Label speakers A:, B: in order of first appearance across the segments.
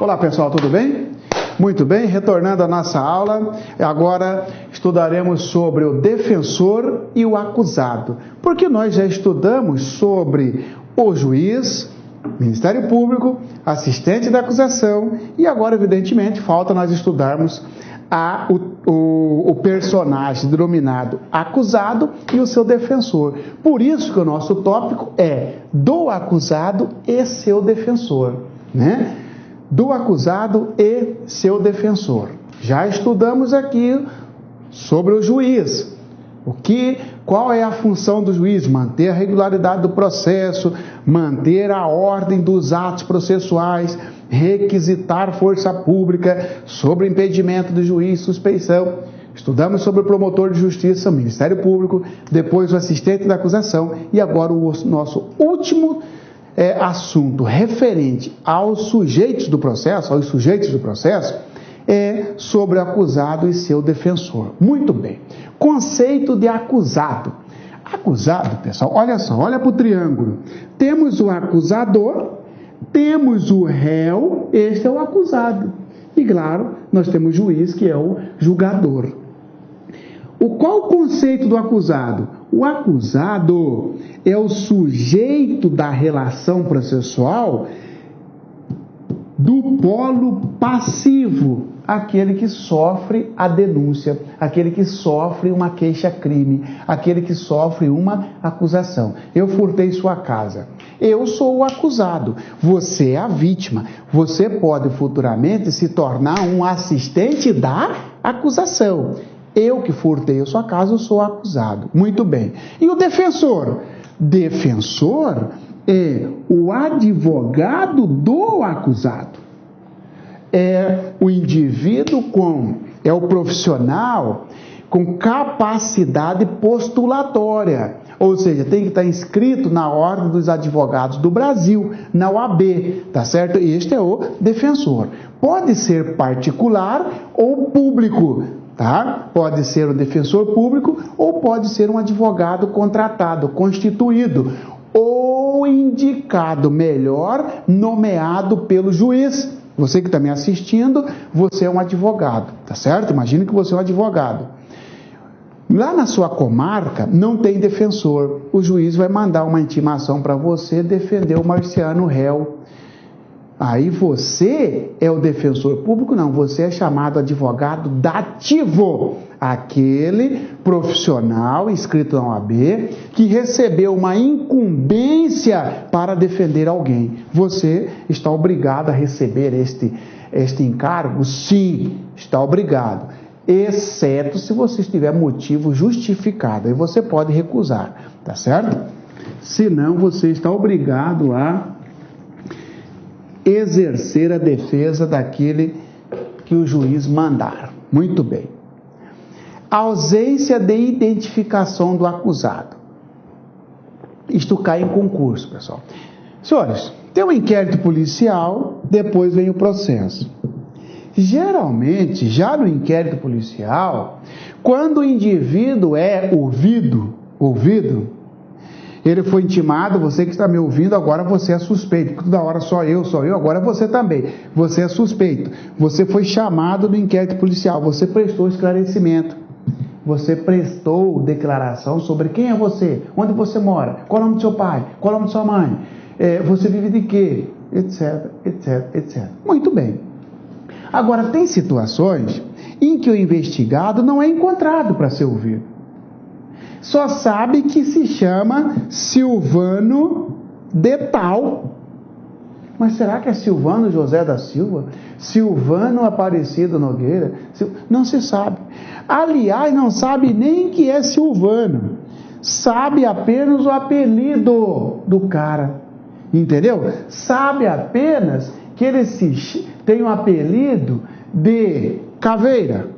A: Olá pessoal, tudo bem? Muito bem, retornando à nossa aula, agora estudaremos sobre o defensor e o acusado, porque nós já estudamos sobre o juiz, Ministério Público, assistente da acusação e agora, evidentemente, falta nós estudarmos o personagem denominado acusado e o seu defensor. Por isso que o nosso tópico é do acusado e seu defensor, né? Do acusado e seu defensor. Já estudamos aqui sobre o juiz. Qual é a função do juiz? Manter a regularidade do processo, manter a ordem dos atos processuais, requisitar força pública sobre impedimento do juiz, suspeição. Estudamos sobre o promotor de justiça, o Ministério Público, depois o assistente da acusação e agora o nosso último assunto referente aos sujeitos do processo, é sobre o acusado e seu defensor. Muito bem. Conceito de acusado. Acusado, pessoal, olha só, olha para o triângulo. Temos o acusador, temos o réu, este é o acusado. E claro, nós temos o juiz, que é o julgador. Qual o conceito do acusado? O acusado é o sujeito da relação processual do polo passivo, aquele que sofre a denúncia, aquele que sofre uma queixa-crime, aquele que sofre uma acusação. Eu furtei sua casa. Eu sou o acusado, você é a vítima. Você pode futuramente se tornar um assistente da acusação. Eu que furtei a sua casa, eu sou acusado. Muito bem. E o defensor? Defensor é o advogado do acusado. É o indivíduo é o profissional com capacidade postulatória. Ou seja, tem que estar inscrito na Ordem dos Advogados do Brasil, na OAB, tá certo? Este é o defensor. Pode ser particular ou público. Tá? Pode ser um defensor público ou pode ser um advogado contratado, constituído ou indicado, melhor, nomeado pelo juiz. Você que está me assistindo, você é um advogado, tá certo? Imagine que você é um advogado. Lá na sua comarca não tem defensor. O juiz vai mandar uma intimação para você defender o marciano réu. Aí você é o defensor público? Não, você é chamado advogado dativo, aquele profissional inscrito na OAB que recebeu uma incumbência para defender alguém. Você está obrigado a receber este encargo? Sim, está obrigado, exceto se você tiver motivo justificado, aí você pode recusar, tá certo? Senão você está obrigado a exercer a defesa daquele que o juiz mandar. Muito bem. A ausência de identificação do acusado. Isto cai em concurso, pessoal. Senhores, tem um inquérito policial, depois vem o processo. Geralmente, já no inquérito policial, quando o indivíduo é ouvido, ele foi intimado, você que está me ouvindo, agora você é suspeito, porque toda hora só eu, agora você também. Você é suspeito. Você foi chamado no inquérito policial, você prestou esclarecimento. Você prestou declaração sobre quem é você, onde você mora, qual é o nome do seu pai, qual é o nome de sua mãe, você vive de quê, etc, etc, etc. Muito bem. Agora, tem situações em que o investigado não é encontrado para ser ouvido. Só sabe que se chama Silvano de tal. Mas será que é Silvano José da Silva? Silvano Aparecido Nogueira? Não se sabe. Aliás, não sabe nem que é Silvano. Sabe apenas o apelido do cara. Entendeu? Sabe apenas que ele tem um apelido de Caveira.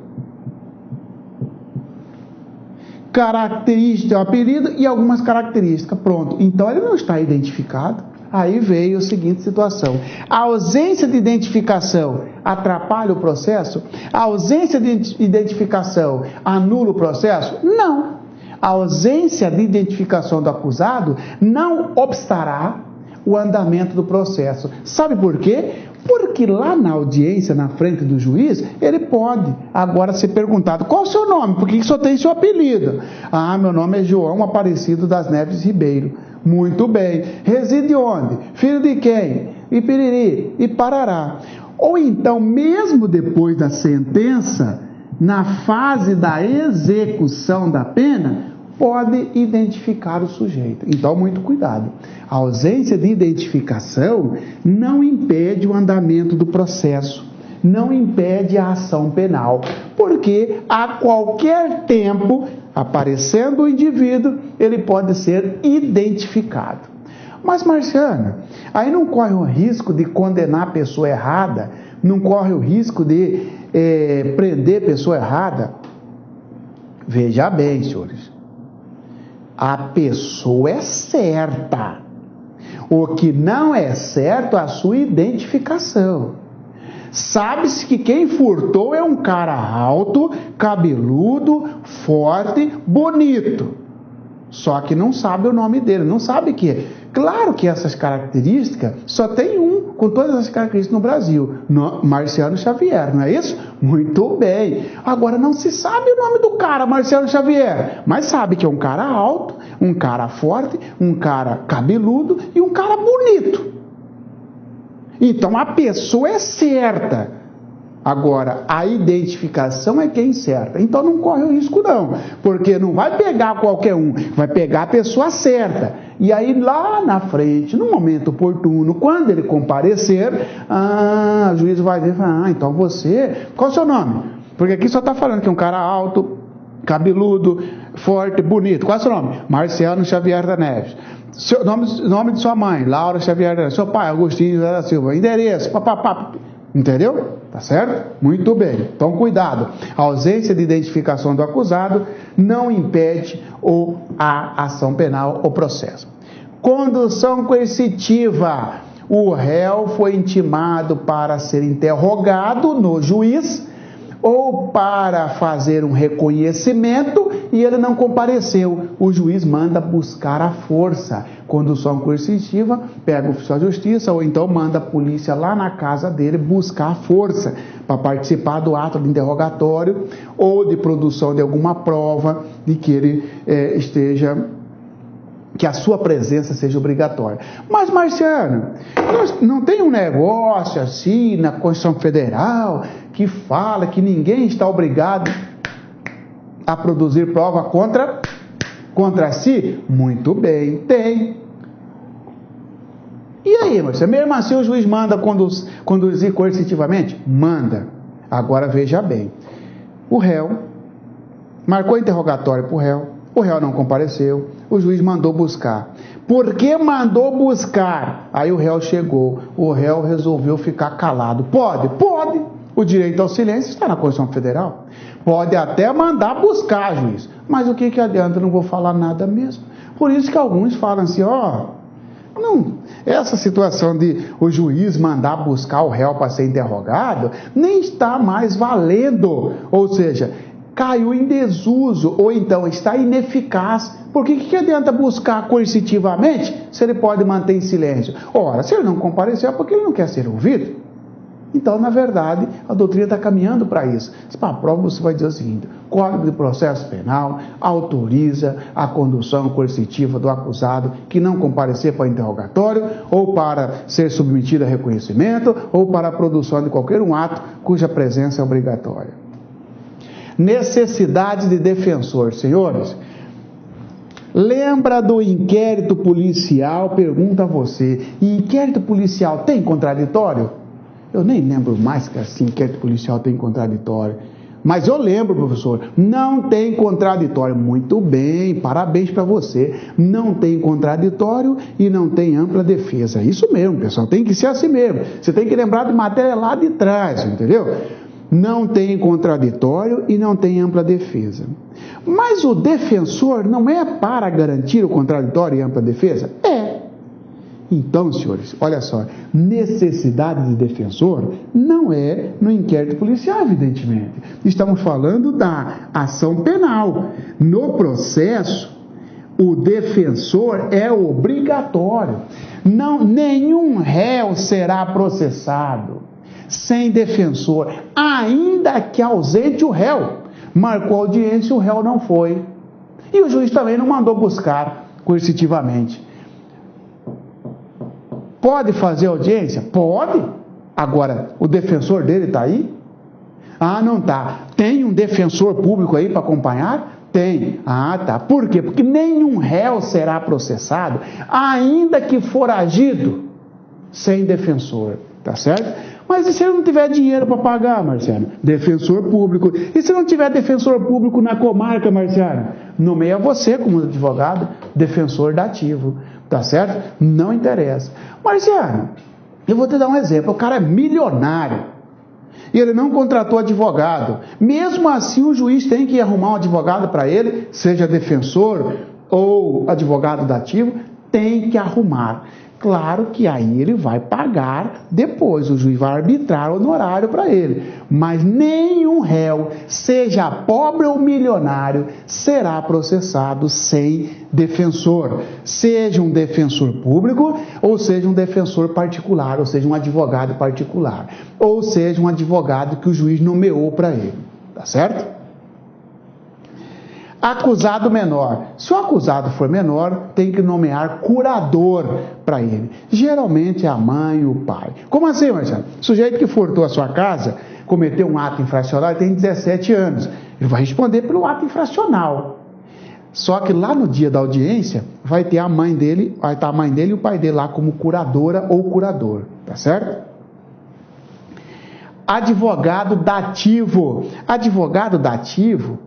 A: Característica, apelido e algumas características. Pronto. Então ele não está identificado. Aí veio a seguinte situação. A ausência de identificação atrapalha o processo? A ausência de identificação anula o processo? Não. A ausência de identificação do acusado não obstará o andamento do processo. Sabe por quê? Porque lá na audiência, na frente do juiz, ele pode agora ser perguntado: qual o seu nome? Por que só tem seu apelido? Ah, meu nome é João Aparecido das Neves Ribeiro. Muito bem. Reside onde? Filho de quem? E piriri, e parará. Ou então, mesmo depois da sentença, na fase da execução da pena, pode identificar o sujeito. Então, muito cuidado. A ausência de identificação não impede o andamento do processo, não impede a ação penal, porque a qualquer tempo, aparecendo o indivíduo, ele pode ser identificado. Mas, Marciano, aí não corre o risco de condenar a pessoa errada? Não corre o risco de prender a pessoa errada? Veja bem, senhores. A pessoa é certa. O que não é certo é a sua identificação. Sabe-se que quem furtou é um cara alto, cabeludo, forte, bonito. Só que não sabe o nome dele, não sabe que é. Claro que essas características, só tem um com todas essas características no Brasil, Marciano Xavier, não é isso? Muito bem. Agora não se sabe o nome do cara, Marciano Xavier, mas sabe que é um cara alto, um cara forte, um cara cabeludo e um cara bonito. Então a pessoa é certa. Agora, a identificação é quem certa. Então não corre o risco não, porque não vai pegar qualquer um, vai pegar a pessoa certa. E aí lá na frente, no momento oportuno, quando ele comparecer, o juiz vai dizer, então você, qual é o seu nome? Porque aqui só está falando que é um cara alto, cabeludo, forte, bonito. Qual é o seu nome? Marciano Xavier da Neves. Nome de sua mãe, Laura Xavier da Neves. Seu pai, Agostinho da Silva. Endereço, papapá. Entendeu? Tá certo? Muito bem. Então, cuidado. A ausência de identificação do acusado não impede a ação penal ou processo. Condução coercitiva. O réu foi intimado para ser interrogado no juiz ou para fazer um reconhecimento e ele não compareceu. O juiz manda buscar a força. Condução coercitiva, pega o oficial de justiça ou então manda a polícia lá na casa dele buscar a força para participar do ato de interrogatório ou de produção de alguma prova de que ele que a sua presença seja obrigatória. Mas, Marciano, não tem um negócio assim na Constituição Federal que fala que ninguém está obrigado a produzir prova contra si? Muito bem, tem. E aí, Marciano, mesmo assim o juiz manda conduzir coercitivamente? Manda. Agora veja bem, o réu marcou interrogatório para o réu não compareceu, o juiz mandou buscar. Por que mandou buscar? Aí o réu chegou, o réu resolveu ficar calado. Pode. O direito ao silêncio está na Constituição Federal. Pode até mandar buscar, juiz. Mas o que adianta? Eu não vou falar nada mesmo. Por isso que alguns falam assim, não, essa situação de o juiz mandar buscar o réu para ser interrogado, nem está mais valendo. Ou seja, caiu em desuso, ou então está ineficaz. Porque o que adianta buscar coercitivamente se ele pode manter em silêncio? Ora, se ele não compareceu é porque ele não quer ser ouvido. Então, na verdade, a doutrina está caminhando para isso. Para a prova você vai dizer o seguinte: Código de Processo Penal autoriza a condução coercitiva do acusado que não comparecer para interrogatório, ou para ser submetido a reconhecimento, ou para a produção de qualquer um ato cuja presença é obrigatória. Necessidade de defensor, senhores. Lembra do inquérito policial? Pergunta a você: inquérito policial tem contraditório? Eu nem lembro mais que assim, inquérito policial tem contraditório. Mas eu lembro, professor, não tem contraditório. Muito bem, parabéns para você. Não tem contraditório e não tem ampla defesa. Isso mesmo, pessoal, tem que ser assim mesmo. Você tem que lembrar de matéria lá de trás, entendeu? Não tem contraditório e não tem ampla defesa. Mas o defensor não é para garantir o contraditório e ampla defesa? É. Então, senhores, olha só, necessidade de defensor não é no inquérito policial, evidentemente. Estamos falando da ação penal. No processo, O defensor é obrigatório. Não, nenhum réu será processado sem defensor, ainda que ausente o réu. Marcou audiência, o réu não foi. E o juiz também não mandou buscar coercitivamente. Pode fazer audiência? Pode. Agora, o defensor dele está aí? Ah, não está. Tem um defensor público aí para acompanhar? Tem. Ah, tá. Por quê? Porque nenhum réu será processado, ainda que foragido, sem defensor. Tá certo? Mas e se ele não tiver dinheiro para pagar, Marciano? Defensor público. E se não tiver defensor público na comarca, Marciano? Nomeia você como advogado, defensor dativo. Tá certo? Não interessa. Marciano, eu vou te dar um exemplo. O cara é milionário e ele não contratou advogado. Mesmo assim, o juiz tem que arrumar um advogado para ele, seja defensor ou advogado dativo, tem que arrumar. Claro que aí ele vai pagar depois, o juiz vai arbitrar honorário para ele. Mas nenhum réu, seja pobre ou milionário, será processado sem defensor. Seja um defensor público, ou seja um defensor particular, ou seja um advogado particular. Ou seja um advogado que o juiz nomeou para ele. Tá certo? Acusado menor. Se o acusado for menor, tem que nomear curador para ele. Geralmente é a mãe ou o pai. Como assim, Marcelo? O sujeito que furtou a sua casa, cometeu um ato infracional, ele tem 17 anos. Ele vai responder pelo ato infracional. Só que lá no dia da audiência, vai ter a mãe dele, vai estar a mãe dele e o pai dele lá como curadora ou curador. Tá certo? Advogado dativo. Advogado dativo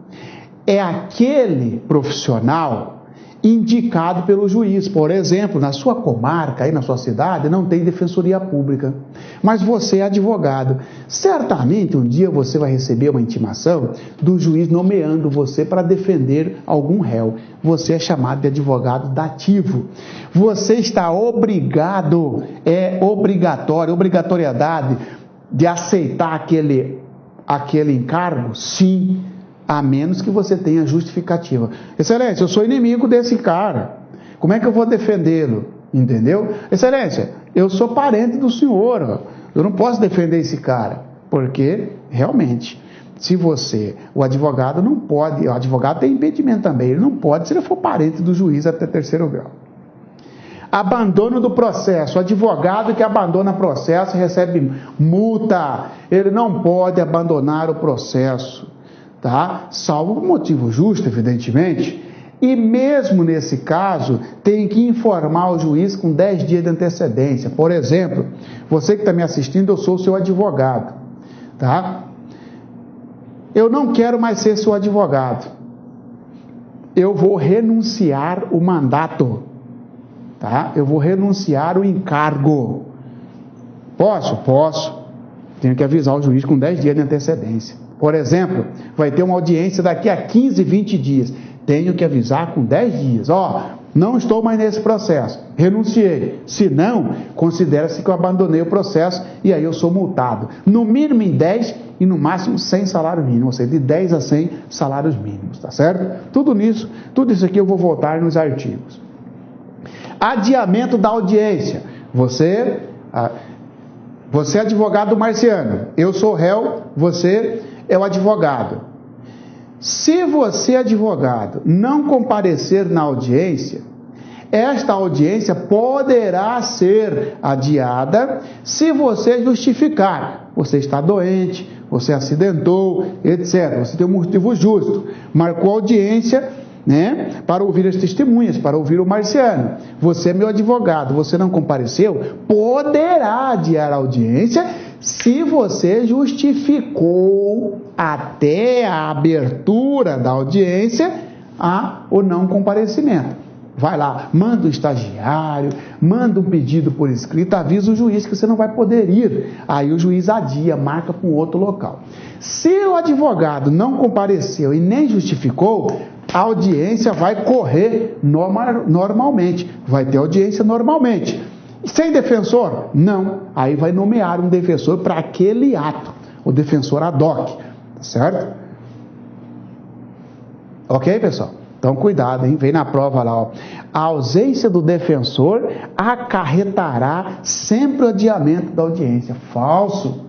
A: é aquele profissional indicado pelo juiz. Por exemplo, na sua comarca, aí na sua cidade, não tem defensoria pública, mas você é advogado. Certamente um dia você vai receber uma intimação do juiz nomeando você para defender algum réu. Você é chamado de advogado dativo. Você está obrigado, é obrigatório, obrigatoriedade de aceitar aquele encargo? Sim. A menos que você tenha justificativa. Excelência, eu sou inimigo desse cara. Como é que eu vou defendê-lo? Entendeu? Excelência, eu sou parente do senhor. Eu não posso defender esse cara. Porque, realmente, se você... O advogado não pode... O advogado tem impedimento também. Ele não pode se ele for parente do juiz até 3º grau. Abandono do processo. O advogado que abandona processo recebe multa. Ele não pode abandonar o processo. Tá? Salvo por motivo justo, evidentemente, e mesmo nesse caso, tem que informar o juiz com 10 dias de antecedência. Por exemplo, você que está me assistindo, eu sou o seu advogado, tá? Eu não quero mais ser seu advogado. Eu vou renunciar o mandato, tá? Eu vou renunciar o encargo. Posso? Posso. Tenho que avisar o juiz com 10 dias de antecedência. Por exemplo, vai ter uma audiência daqui a 15, 20 dias. Tenho que avisar com 10 dias. Não estou mais nesse processo. Renunciei. Se não, considera-se que eu abandonei o processo e aí eu sou multado. No mínimo em 10 e no máximo 100 salários mínimos. Ou seja, de 10 a 100 salários mínimos. Tá certo? Tudo isso aqui eu vou voltar nos artigos. Adiamento da audiência. Você é advogado Marciano. Eu sou réu, você é o advogado. Se você, advogado, não comparecer na audiência, esta audiência poderá ser adiada se você justificar. Você está doente, você acidentou, etc. Você tem um motivo justo. Marcou audiência, né, para ouvir as testemunhas, para ouvir o Marciano. Você é meu advogado, você não compareceu, poderá adiar a audiência se você justificou até a abertura da audiência o não comparecimento. Vai lá, manda um estagiário, manda um pedido por escrito, avisa o juiz que você não vai poder ir. Aí o juiz adia, marca para um outro local. Se o advogado não compareceu e nem justificou, a audiência vai correr normalmente. Vai ter audiência normalmente. Sem defensor? Não. Aí vai nomear um defensor para aquele ato. O defensor ad hoc. Certo? Ok, pessoal? Então, cuidado, hein? Vem na prova lá, ó. A ausência do defensor acarretará sempre o adiamento da audiência. Falso.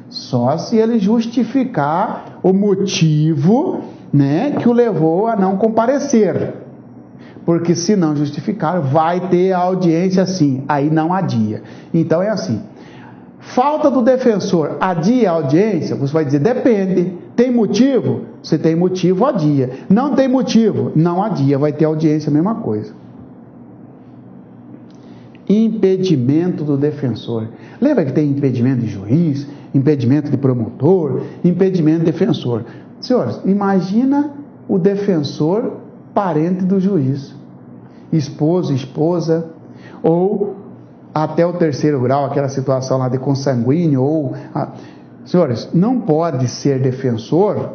A: Só se ele justificar o motivo, né, que o levou a não comparecer. Porque se não justificar, vai ter a audiência sim, aí não adia. Então é assim, falta do defensor, adia a audiência? Você vai dizer, depende. Tem motivo? Se tem motivo, adia. Não tem motivo? Não adia, vai ter audiência, a mesma coisa. Impedimento do defensor. Lembra que tem impedimento de juiz, impedimento de promotor, impedimento de defensor. Senhores, imagina o defensor parente do juiz, esposo, esposa, ou até o terceiro grau, aquela situação lá de consanguíneo, Senhores, não pode ser defensor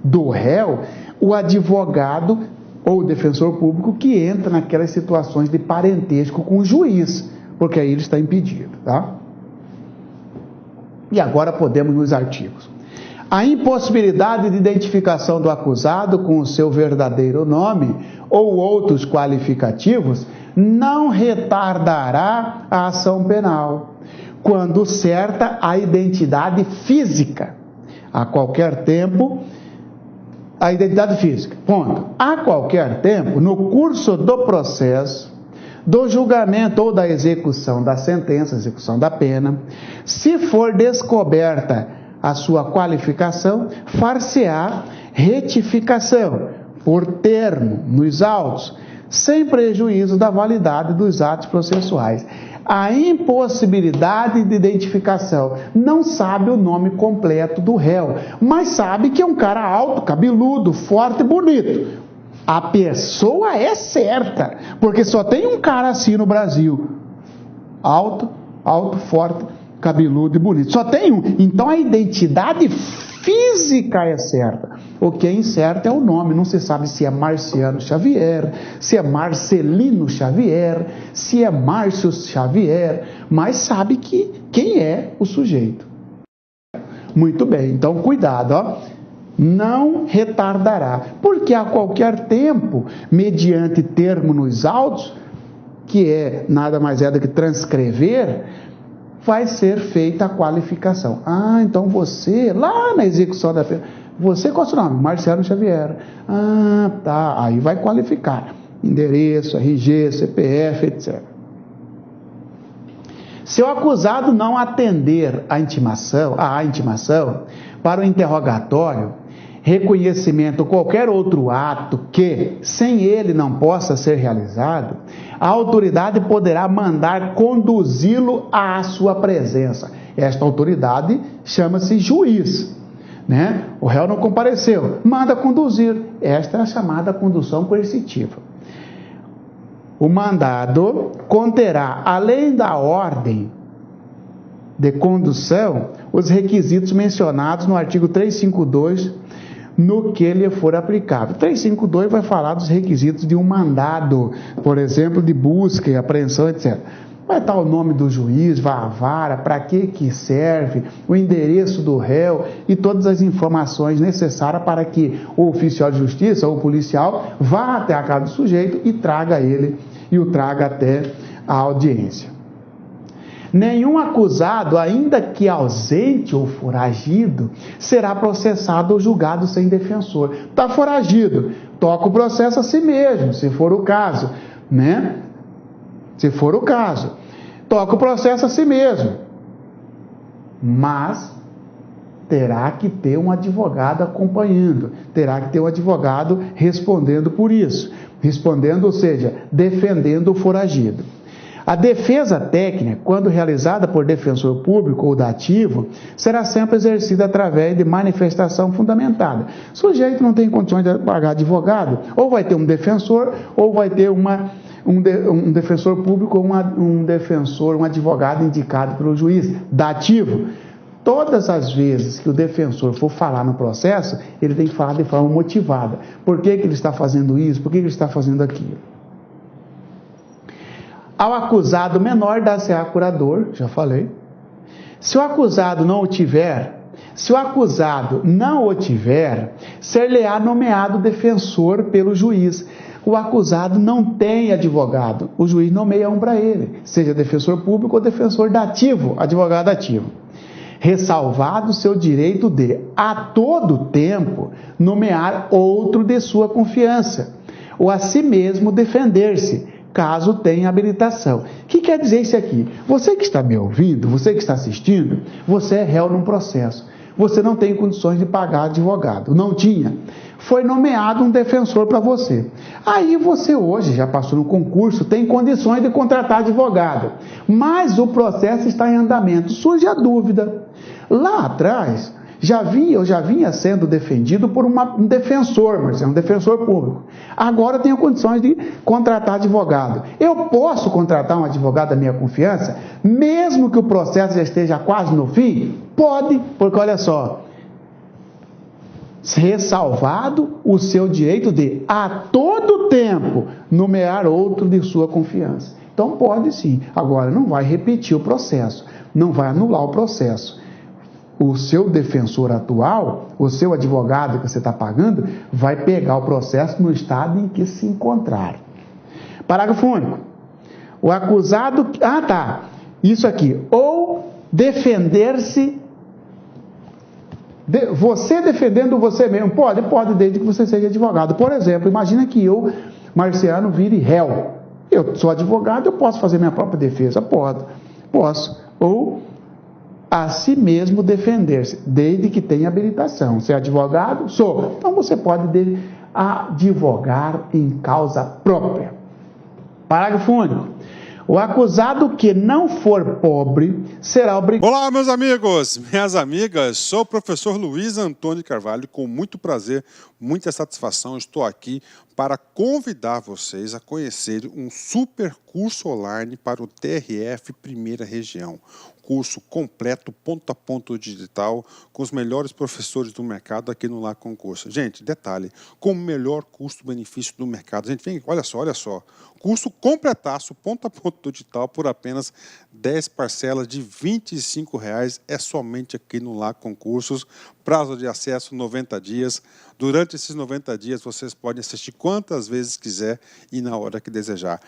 A: do réu o advogado ou o defensor público que entra naquelas situações de parentesco com o juiz, porque aí ele está impedido, tá? E agora podemos nos artigos. A impossibilidade de identificação do acusado com o seu verdadeiro nome ou outros qualificativos não retardará a ação penal, quando certa a identidade física, a qualquer tempo, a identidade física, ponto. A qualquer tempo, no curso do processo, do julgamento ou da execução da sentença, execução da pena, se for descoberta a sua qualificação, far-se-á retificação, por termo, nos autos, sem prejuízo da validade dos atos processuais. A impossibilidade de identificação, não sabe o nome completo do réu, mas sabe que é um cara alto, cabeludo, forte e bonito. A pessoa é certa, porque só tem um cara assim no Brasil, alto, forte, cabeludo e bonito, só tem um. Então a identidade física é certa. O que é incerto é o nome, não se sabe se é Marciano Xavier, se é Marcelino Xavier, se é Márcio Xavier, mas sabe quem é o sujeito. Muito bem, então cuidado, ó. Não retardará, porque a qualquer tempo, mediante termo nos autos, que é nada mais é do que transcrever, vai ser feita a qualificação. Ah, então você, lá na execução da pena, você, qual é o seu nome? Marciano Xavier. Ah, tá, aí vai qualificar. Endereço, RG, CPF, etc. Se o acusado não atender à intimação para o interrogatório, reconhecimento ou qualquer outro ato que, sem ele, não possa ser realizado, a autoridade poderá mandar conduzi-lo à sua presença. Esta autoridade chama-se juiz, né? O réu não compareceu, manda conduzir. Esta é a chamada condução coercitiva. O mandado conterá, além da ordem de condução, os requisitos mencionados no artigo 352, no que lhe for aplicável. 352 vai falar dos requisitos de um mandado, por exemplo, de busca e apreensão, etc. Vai estar o nome do juiz, vai a vara, para que serve, o endereço do réu e todas as informações necessárias para que o oficial de justiça ou o policial vá até a casa do sujeito e traga ele e o traga até a audiência. Nenhum acusado, ainda que ausente ou foragido, será processado ou julgado sem defensor. Está foragido, toca o processo a si mesmo, se for o caso, né? Se for o caso, toca o processo a si mesmo. Mas terá que ter um advogado acompanhando, terá que ter um advogado respondendo por isso. Respondendo, ou seja, defendendo o foragido. A defesa técnica, quando realizada por defensor público ou dativo, será sempre exercida através de manifestação fundamentada. O sujeito não tem condições de pagar advogado, ou vai ter um defensor, ou vai ter um defensor público ou um advogado indicado pelo juiz dativo. Todas as vezes que o defensor for falar no processo, ele tem que falar de forma motivada. Por que ele está fazendo isso? Por que ele está fazendo aquilo? Ao acusado menor, dá-se-á curador, já falei. Se o acusado não o tiver, Se o acusado não o tiver, ser-lhe-á nomeado defensor pelo juiz. O acusado não tem advogado, o juiz nomeia um para ele, seja defensor público ou defensor dativo, advogado ativo. Ressalvado o seu direito de, a todo tempo, nomear outro de sua confiança, ou a si mesmo defender-se, caso tenha habilitação. O que quer dizer isso aqui? Você que está me ouvindo, você que está assistindo, você é réu num processo. Você não tem condições de pagar advogado. Não tinha. Foi nomeado um defensor para você. Aí você hoje já passou no concurso, tem condições de contratar advogado. Mas o processo está em andamento. Surge a dúvida. Lá atrás, eu já vinha sendo defendido por um defensor, mas é um defensor público. Agora eu tenho condições de contratar advogado. Eu posso contratar um advogado da minha confiança, mesmo que o processo já esteja quase no fim? Pode, porque olha só, ressalvado o seu direito de, a todo tempo, nomear outro de sua confiança. Então pode sim. Agora, não vai repetir o processo, não vai anular o processo. O seu defensor atual, o seu advogado que você está pagando, vai pegar o processo no estado em que se encontrar. Parágrafo único. O acusado... Isso aqui. Ou defender-se... Você defendendo você mesmo. Pode, desde que você seja advogado. Por exemplo, imagina que eu, Marciano, vire réu. Eu sou advogado, eu posso fazer minha própria defesa. Posso. Ou... a si mesmo defender-se, desde que tenha habilitação. Você é advogado? Sou. Então você pode advogar em causa própria. Parágrafo único. O acusado que não for pobre será obrigado...
B: Olá, meus amigos, minhas amigas. Sou o professor Luiz Antônio Carvalho. Com muito prazer, muita satisfação, estou aqui para convidar vocês a conhecer um super curso online para o TRF Primeira Região. Curso completo, ponto a ponto digital, com os melhores professores do mercado aqui no Lá Concurso. Gente, detalhe, com o melhor custo-benefício do mercado. Gente, vem, olha só. Curso completaço, ponto a ponto digital, por apenas 10 parcelas de R$ 25,00. É somente aqui no Lá Concursos. Prazo de acesso 90 dias. Durante esses 90 dias, vocês podem assistir quantas vezes quiser e na hora que desejar.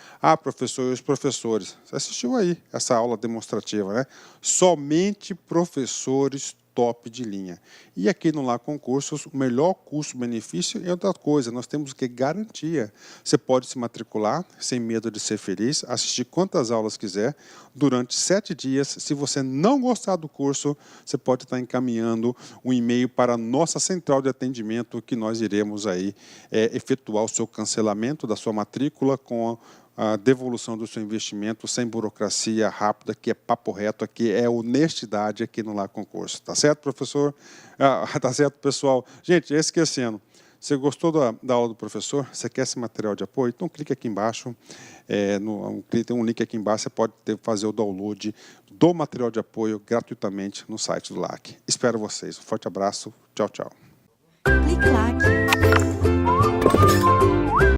B: Professor e os professores, você assistiu aí essa aula demonstrativa, né? Somente professores top de linha. E aqui no Lá Concursos, o melhor custo-benefício é outra coisa, nós temos que garantia. Você pode se matricular sem medo de ser feliz, assistir quantas aulas quiser, durante 7 dias. Se você não gostar do curso, você pode estar encaminhando um e-mail para a nossa central de atendimento, que nós iremos aí efetuar o seu cancelamento da sua matrícula com a devolução do seu investimento sem burocracia, rápida, que é papo reto, aqui é honestidade aqui no Lá Concurso. Tá certo, professor? Tá certo, pessoal? Gente, esquecendo, você gostou da aula do professor? Você quer esse material de apoio? Então clique aqui embaixo, tem um link aqui embaixo, você pode fazer o download do material de apoio gratuitamente no site do LAC. Espero vocês. Um forte abraço. Tchau, tchau.
C: Clique lá.